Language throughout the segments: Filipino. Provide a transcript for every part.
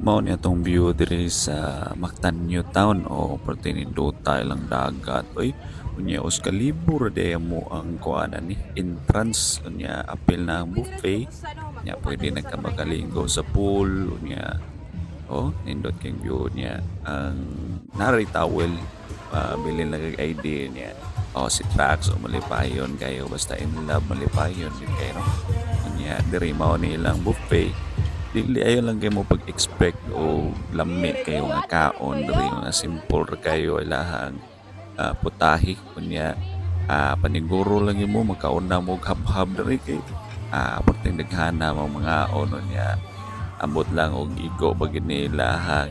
Mao ni atong view diri sa Mactan New Town o pertinindota ilang dagat. Oy, unya Oskalibur de mo ang kuanan ni entrance unya apil na ang buffet. Nya pwede na ka makalinggo sa pool unya oh nindot kang view niya ang nari towel bilin lang kag ID niya. Oh si Trax o malipayon kayo basta in love malipayon din kayo no. Unya diri mao ni ilang buffet. Dili ayo lang kayo mo pag-expect o lami kayo nga kaon diri nga simple ra kayo ilahang putahi kunya paniguro lang mo magkauna mo hab-hab diri kay perting daghana mo mga ono niya ambot lang og igo bagid nila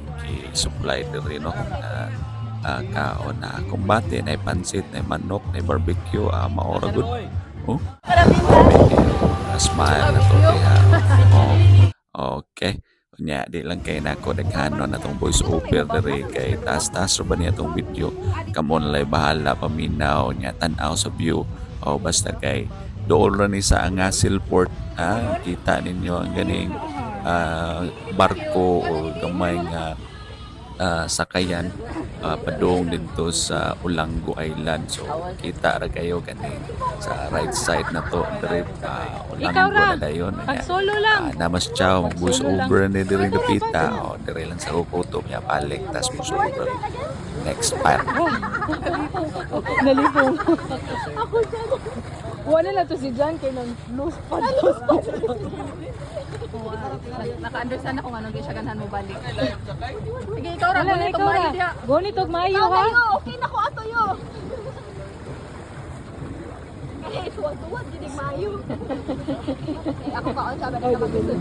supply diri no kaon na kumbate na pansit na manok na barbecue maora good oh smile na to diha oh okay nya di lang kay nako daghano na tong voice over diri kay taas-taas ba niya tong video kamon lay bahala paminaw nya tan-aw sa view o basta kay dool ra ni sa Angasil Port kita ninyo ang ganing barko o gamay nga sakayan padung dito sa Ulango Island. So kita ra kayo kani sa right side na to diri Ulango na dayon. Solo lang. Namas chow bus over ni diri dapita o diri lang sa kukutom ya balik tas bus over next part. Nalipong. Wala na to si John kay nang loose pa. Naka-understand ako nga nung siya ganahan mo balik. Sige, ikaw ra, Wala, gunit ikaw og mayo ra. diha. Gunit og maayo ha. Okay na ko ato yo. Kaya tuwad-tuwad ginig mayo. Ako pa on sabi ka magsusod.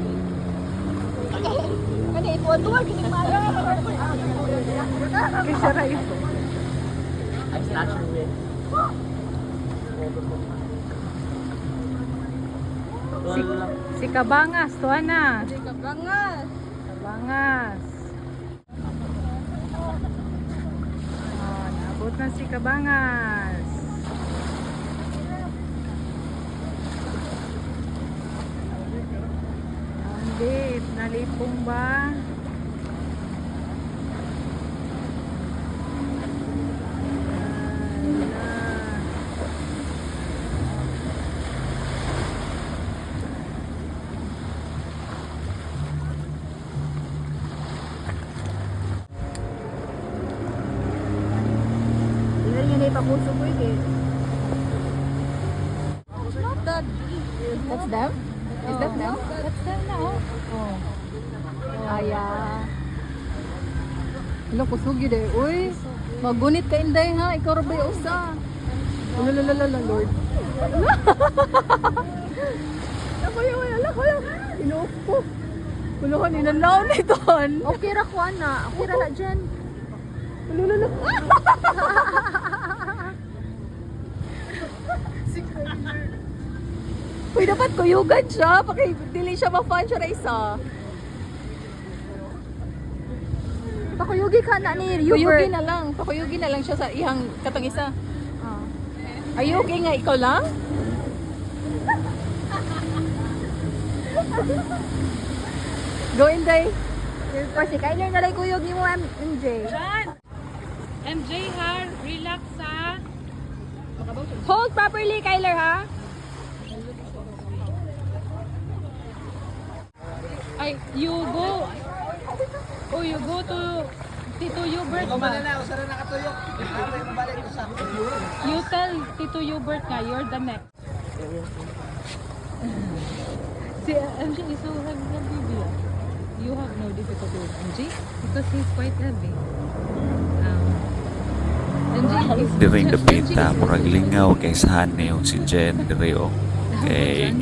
Kani tuwad-tuwad ginig mayo. Kisya ra ito. Si Kabangas, tuwa na. Sige ka bangas. Kabangas. Oh, naabot na si Kabangas. Hindi, nalipong ba? Papuso ko eh. That's them? Is that them? That's them na oh. Aya. Hello, kusugi de. Uy, magunit ka inday ha. Ikaw rabay usa. Lalalala, Lord. Ako yung wala ko lang. Inuupo. Kuluhan, inalaw na ito. Okay ra ko na. Okay ra na dyan. Lalalala. Uy, dapat kuyugan siya. Dili siya ma-fun siya na isa. Pakuyugi ka na ni Hubert. Pakuyugi na lang. Pakuyugi na lang siya sa ihang katong isa. Are you okay nga ikaw lang? Go Inday. Kasi Kyler na lang kuyog ni mo MJ. John! MJ ha, relax ha. Hold properly Kyler ha. Ay, you go. Oh, you go to Tito Hubert ba? You tell Tito Hubert nga, you're the next. Si MJ is so heavy. You have no difficulty with MJ because he's quite heavy. MJ is... Diring dapita murag lingaw kay sahane yung si Jen diri o kay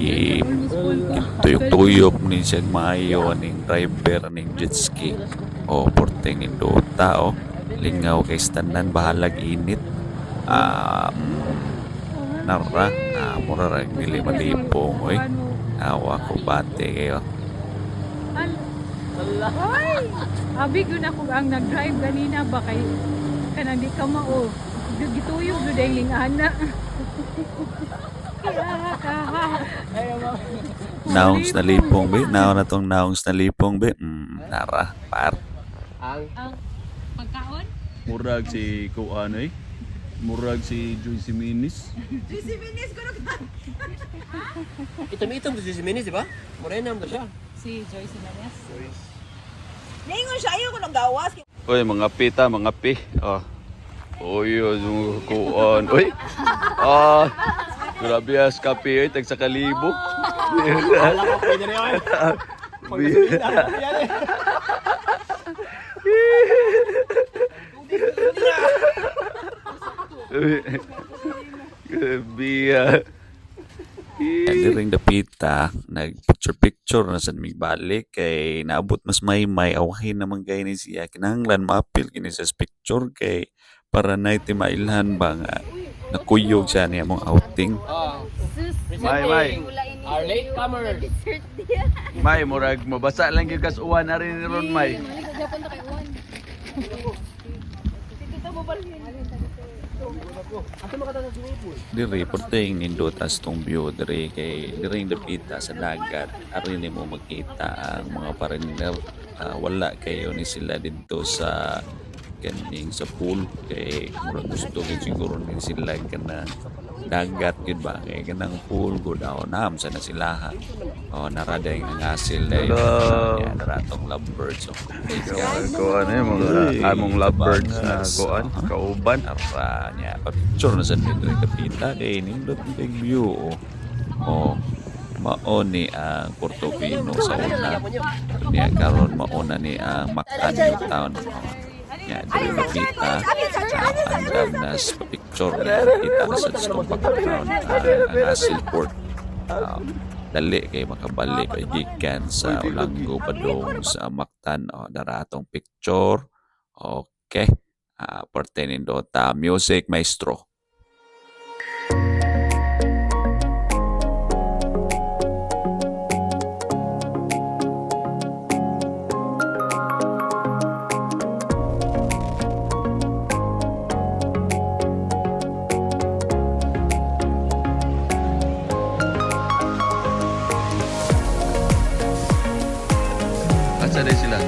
tuyok-tuyok ni siya maayo ning driver ning jet ski o porteng ni Dota o lingaw kay stanan bahalag init nara mura ra dili malipong oy awa ko bate kayo Ay! Abig yun ako ang nag-drive ganina ba kay kanang di ka mao. Gituyog do dayong lingana. Kaya Naungs na lipong be, naon na tong naungs na lipong be. Nara, par. Ang Ang pagkaon? Murag si Kuan eh. Murag si Joyce Minis. itom-itom si Minis, di ba? Morena mo siya. Si Joyce Jimenez. Naingon siya, ayaw ko ng gawas. Uy, mga pita, mga pi. Oh. Uy, yung Kuan. Uy. Ah. Grabe as kape eh, tag sa kalibo. Wala ko pwede rin yun. Grabe Diring dapita, nag-picture-picture na sa migbalik kay naabot mas may awahin naman kay ni siya. Kinahanglan maapil kini sa picture kay para na iti mailhan ba nga nakuyog siya niya mong outing. May. Our late comer. May, murag mabasa lang yung kasuwan na rin ni Ron, May. Diri, porteng nindot as tong view diri kay diri dapita sa dagat aron ni mo makita ang mga foreigner. Wala kayo ni sila dito sa kaning sa pool kay murag gusto gid siguro ni sila kana dagat gid ba kay kanang pool go down nam sa na sila ha. Naraday nga asil dai ya naratong lovebirds ko ano yung mga among lovebirds na kuan kauban ara nya picture na sa dito kapita kay nindot big view mao ni ang Portofino sa una niya karon mao na ni ang Mactan Town. Ya, dili makita ang nas picture kita na sa stone background ang Asil Port. Dali kay makabalik kay gikan sa Olanggo padung sa Mactan daratong picture. Okay. Pertaining dota music maestro. Asa din sila?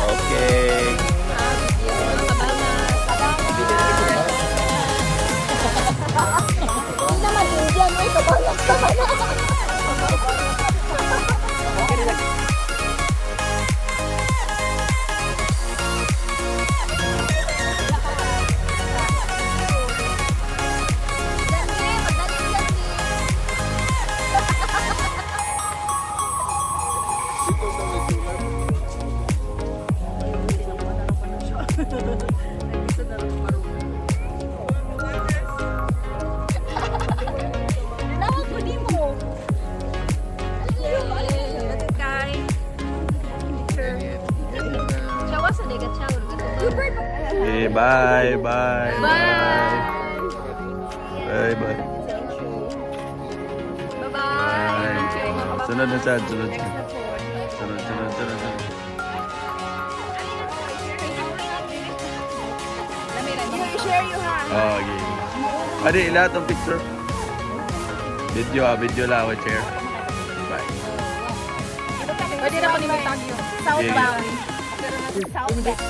Okay. Naman, Indian, may kabalak ka na. Nawag ko di mo. Shawa sa degat shower. Okay, bye. Bye. Bye. Bye. Bye. Bye-bye. Sunod na sad, sunod. Sunod. I-share you ha. Oh, okay. Adi, lahat ng picture. Video lang ako share. Bye. Pwede na ko ni mag-tag yun. Southbound. Southbound.